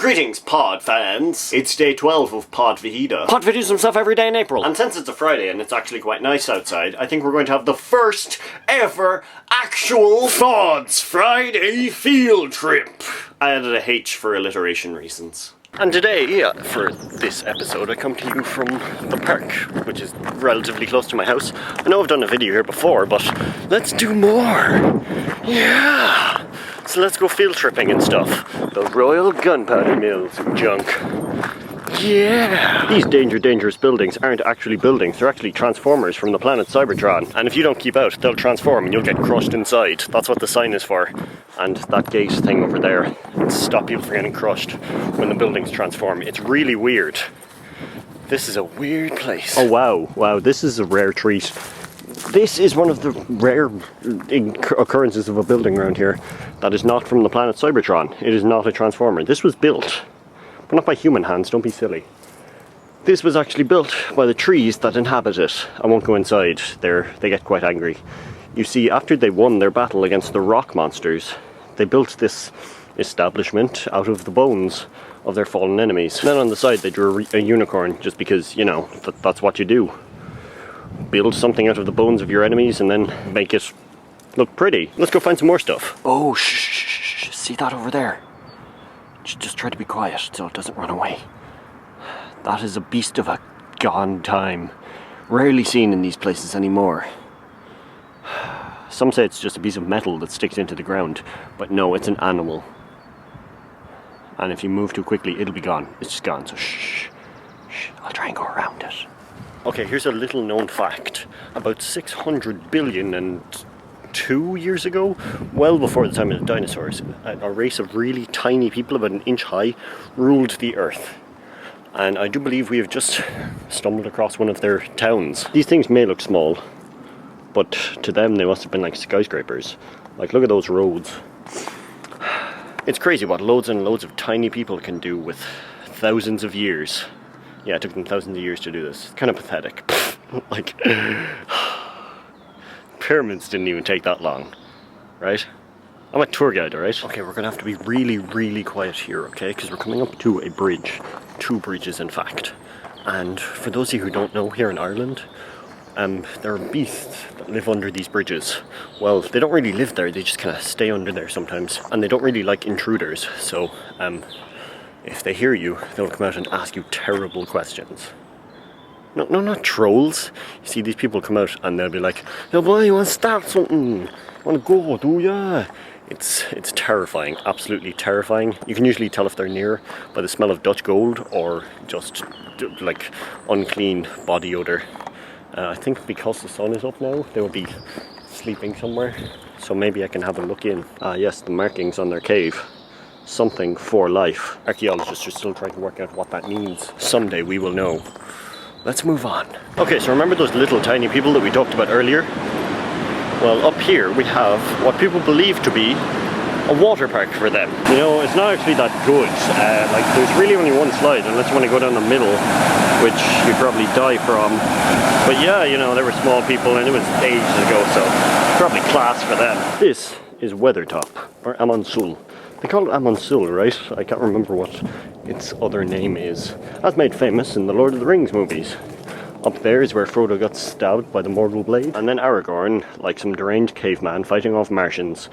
Greetings, Pod fans! It's day 12 of Pod Fajita. Pod videos himself every day in April. And since it's a Friday and it's actually quite nice outside, I think we're going to have the first ever actual Phods Friday Fieldtrip. I added a H for alliteration reasons. And today, for this episode, I come to you from the park, which is relatively close to my house. I know I've done a video here before, but let's do more! Yeah! So let's go field tripping and stuff. The Royal Gunpowder Mills junk. Yeah! These dangerous buildings aren't actually buildings, they're actually transformers from the planet Cybertron. And if you don't keep out, they'll transform and you'll get crushed inside. That's what the sign is for. And that gate thing over there, stop people from getting crushed when the buildings transform. It's really weird. This is a weird place. Oh wow, this is a rare treat. This is one of the rare occurrences of a building around here that is not from the planet Cybertron. It is not a transformer. This was built, but not by human hands, don't be silly. This was actually built by the trees that inhabit it. I won't go inside, they get quite angry. You see, after they won their battle against the rock monsters, they built this establishment out of the bones of their fallen enemies. And then on the side they drew a unicorn, just because, you know, that's what you do. Build something out of the bones of your enemies and then make it look pretty. Let's go find some more stuff. Oh, shh. See that over there? Just try to be quiet so it doesn't run away. That is a beast of a gone time. Rarely seen in these places anymore. Some say it's just a piece of metal that sticks into the ground, but no, it's an animal. And if you move too quickly, it'll be gone. It's just gone, so shh. I'll try and go around it. Okay, here's a little known fact. About 600,002 years ago, well before the time of the dinosaurs, a race of really tiny people about an inch high ruled the earth. And I do believe we have just stumbled across one of their towns. These things may look small, but to them they must have been like skyscrapers. Like, look at those roads. It's crazy what loads and loads of tiny people can do with thousands of years. Yeah, it took them thousands of years to do this. It's kind of pathetic. Like, pyramids didn't even take that long, right? I'm a tour guide, alright? Okay, we're gonna have to be really quiet here, okay? Because we're coming up to a bridge. 2 bridges, in fact. And for those of you who don't know, here in Ireland, there are beasts that live under these bridges. Well, they don't really live there, they just kind of stay under there sometimes. And they don't really like intruders, so, if they hear you, they'll come out and ask you terrible questions. No, not trolls. You see, these people come out and they'll be like, "Yo boy, you want to start something? Want to go, do ya?" It's terrifying, absolutely terrifying. You can usually tell if they're near by the smell of Dutch gold or just, like, unclean body odour. I think because the sun is up now, they will be sleeping somewhere. So maybe I can have a look in. Yes, the markings on their cave. Something for life. Archaeologists are still trying to work out what that means. Someday we will know. Let's move on. Okay, so remember those little tiny people that we talked about earlier? Well, up here we have what people believe to be a water park for them. You know, it's not actually that good. Like, there's really only one slide unless you want to go down the middle, which you'd probably die from. But yeah, you know, they were small people and it was ages ago, so probably class for them. This is Weathertop, or Amonsul. They call it Amonsul, right? I can't remember what its other name is. That's made famous in the Lord of the Rings movies. Up there is where Frodo got stabbed by the mortal blade. And then Aragorn, like some deranged caveman fighting off Martians,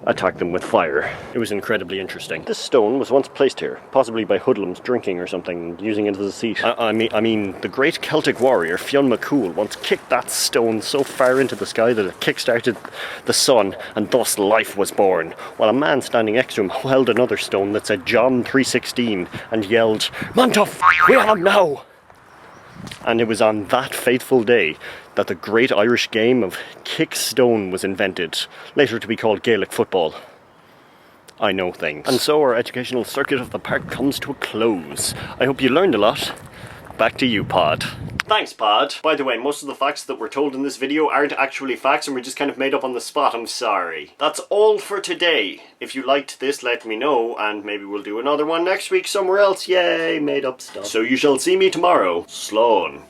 attacked them with fire. It was incredibly interesting. This stone was once placed here, possibly by hoodlums drinking or something, using it as a seat. I mean, the great Celtic warrior Fionn McCool once kicked that stone so far into the sky that it kick-started the sun, and thus life was born, while a man standing next to him held another stone that said John 3:16 and yelled, "Man to we on him now!" And it was on that fateful day that the great Irish game of kick stone was invented, later to be called Gaelic football. I know things. And so our educational circuit of the park comes to a close. I hope you learned a lot. Back to you, Pod. Thanks, Pod. By the way, most of the facts that were told in this video aren't actually facts and were just kind of made up on the spot. I'm sorry. That's all for today. If you liked this, let me know, and maybe we'll do another one next week somewhere else. Yay, made up stuff. So you shall see me tomorrow. Sloan.